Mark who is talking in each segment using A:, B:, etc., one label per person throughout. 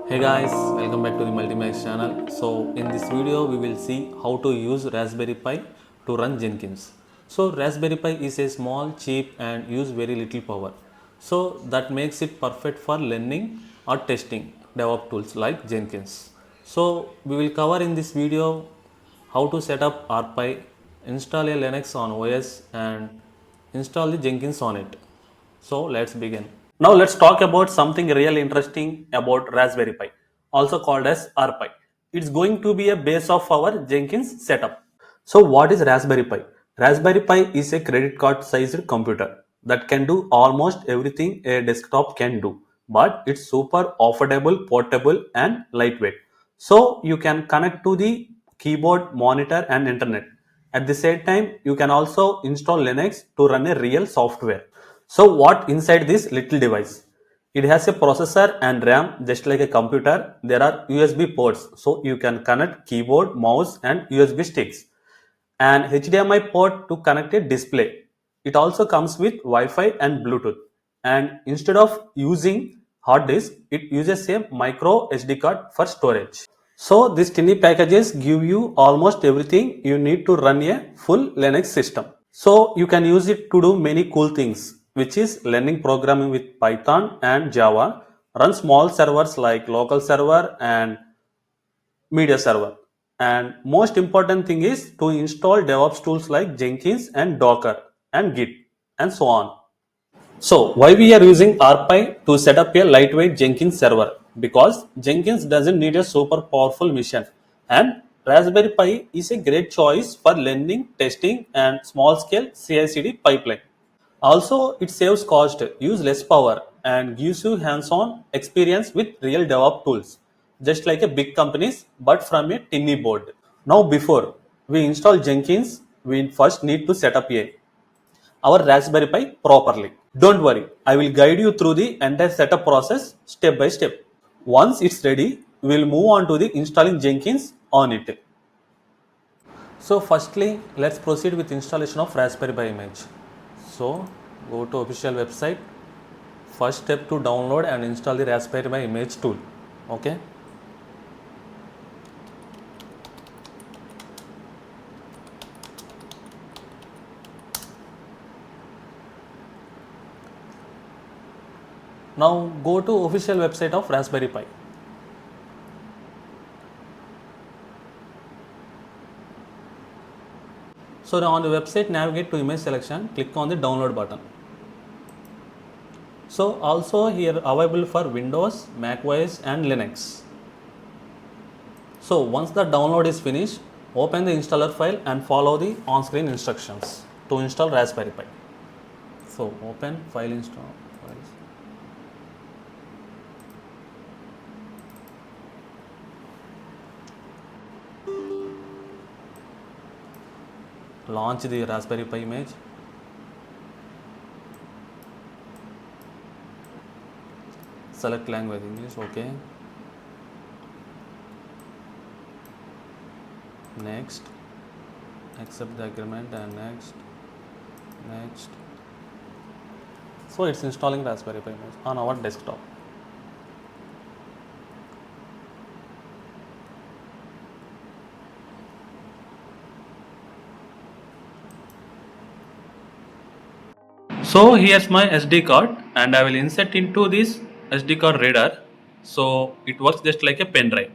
A: Hey guys, welcome back to the Multimax channel. So in this video we will see how to use Raspberry Pi to run Jenkins. So Raspberry Pi is a small, cheap and use very little power. So that makes it perfect for learning or testing DevOps tools like Jenkins. So we will cover in this video how to set up RPI, install a Linux on OS and install the Jenkins on it. So let's begin. Now let's talk about something really interesting about Raspberry Pi, also called as RPi. It's going to be a base of our Jenkins setup. So what is Raspberry Pi? Raspberry Pi is a credit card sized computer that can do almost everything a desktop can do, but it's super affordable, portable and lightweight. So you can connect to the keyboard, monitor and internet. At the same time, you can also install Linux to run a real software. So what inside this little device? It has a processor and RAM just like a computer. There are USB ports so you can connect keyboard, mouse and USB sticks and HDMI port to connect a display. It also comes with Wi-Fi and Bluetooth. And instead of using hard disk, it uses a micro SD card for storage. So these tiny packages give you almost everything you need to run a full Linux system. So you can use it to do many cool things, which is learning programming with Python and Java, run small servers like local server and media server. And most important thing is to install DevOps tools like Jenkins and Docker and Git and so on. So why we are using RPi to set up a lightweight Jenkins server? Because Jenkins doesn't need a super powerful machine and Raspberry Pi is a great choice for learning, testing and small scale CI/CD pipeline. Also, it saves cost, use less power and gives you hands-on experience with real DevOps tools, just like a big companies but from a tiny board. Now before we install Jenkins, we first need to set up our Raspberry Pi properly. Don't worry, I will guide you through the entire setup process step by step. Once it's ready, we will move on to the installing Jenkins on it. So firstly, let's proceed with installation of Raspberry Pi image. So go to official website. First step to download and install the Raspberry Pi image tool. Okay. Now go to official website of Raspberry Pi. So now on the website, navigate to image selection, click on the download button. So also here available for Windows, Mac OS and Linux. So once the download is finished, open the installer file and follow the on-screen instructions to install Raspberry Pi. So open file install files. Launch the Raspberry Pi image. Select language English, okay. Next, accept the agreement and next. So it's installing Raspberry Pi image on our desktop. So here's my SD card and I will insert into this SD card reader. So it works just like a pen drive.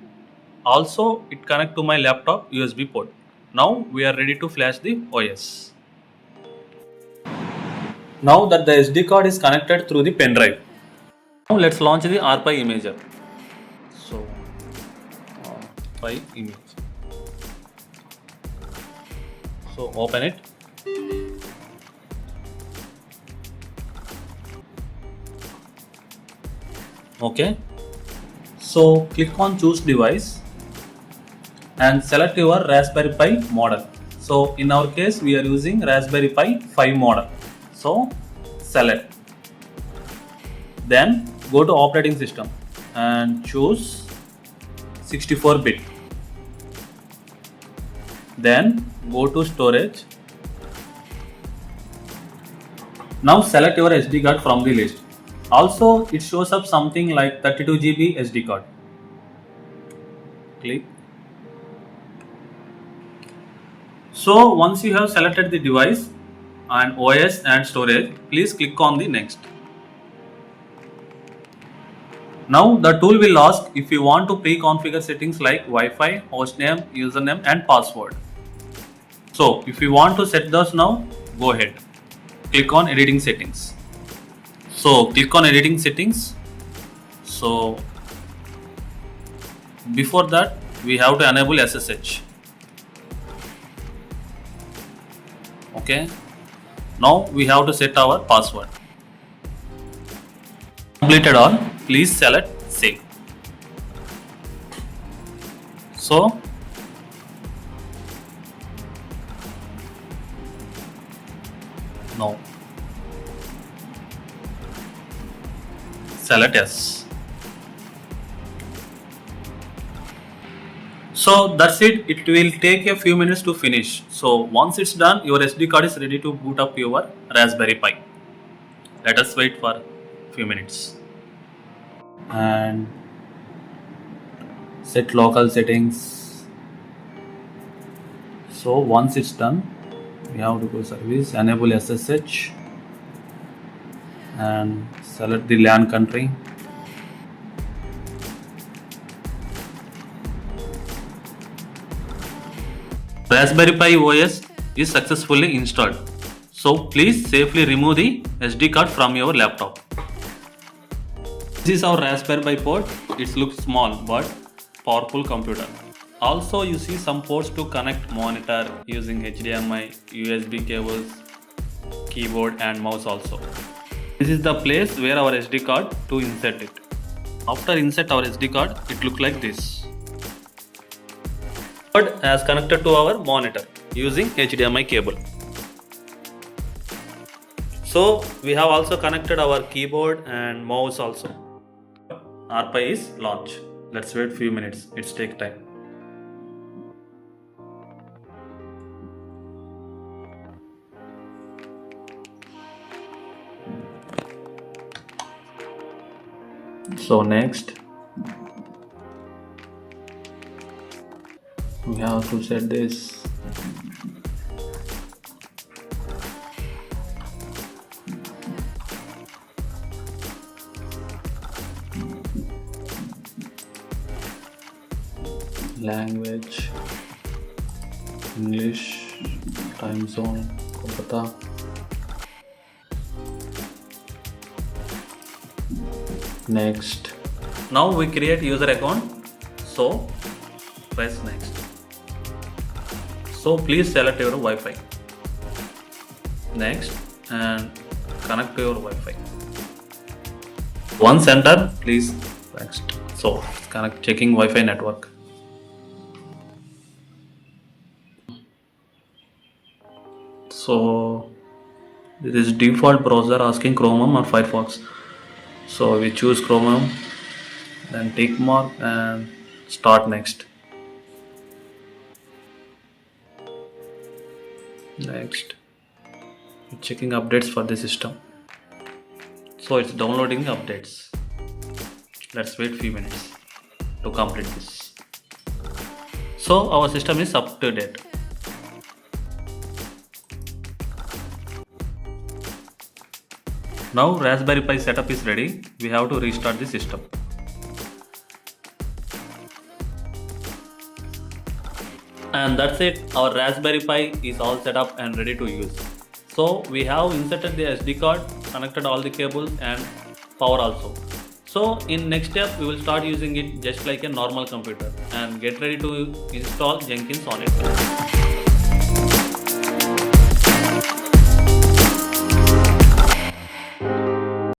A: Also it connect to my laptop USB port. Now we are ready to flash the OS. Now that the SD card is connected through the pen drive. Now let's launch the RPi Imager. So RPi image. So open it. Okay, so click on choose device and select your Raspberry Pi model. So in our case we are using Raspberry Pi 5 model. So select, then go to operating system and choose 64-bit. Then go to storage. Now select your SD card from the list. Also, it shows up something like 32 GB SD card. click. So once you have selected the device and OS and storage, please click on the next. Now the tool will ask if you want to pre-configure settings like Wi-Fi, hostname, username and password. So if you want to set those now, go ahead. Click on editing settings. So click on editing settings. So before that we have to enable SSH. Okay. Now we have to set our password. Completed all, please select save. So no, select yes. So that's it. It will take a few minutes to finish. So once it's done, your SD card is ready to boot up your Raspberry Pi. Let us wait for a few minutes. And set local settings. So once it's done, we have to go service, enable SSH and select the LAN country. Raspberry Pi OS is successfully installed. So please safely remove the SD card from your laptop. This is our Raspberry Pi port. It looks small but powerful computer. Also you see some ports to connect monitor using HDMI, USB cables, keyboard and mouse also. This is the place where our SD card to insert it. After insert our SD card, it looks like this. As connected to our monitor using HDMI cable. So we have also connected our keyboard and mouse also. RPI is launched. Let's wait few minutes. It's take time. So next we have to set this language, English, time zone, Kolkata. Next. Now we create user account. So press next. So please select your Wi-Fi. Next and connect to your Wi-Fi. Once enter, please next. So connect, checking Wi-Fi network. So this is default browser asking Chrome or Firefox. So we choose Chrome, then tick mark and start next. Next, checking updates for the system. So it's downloading updates. Let's wait few minutes to complete this. So our system is up to date. Now Raspberry Pi setup is ready. We have to restart the system. And that's it. Our Raspberry Pi is all set up and ready to use. So we have inserted the SD card, connected all the cables and power also. So in next step we will start using it just like a normal computer and get ready to install Jenkins on it.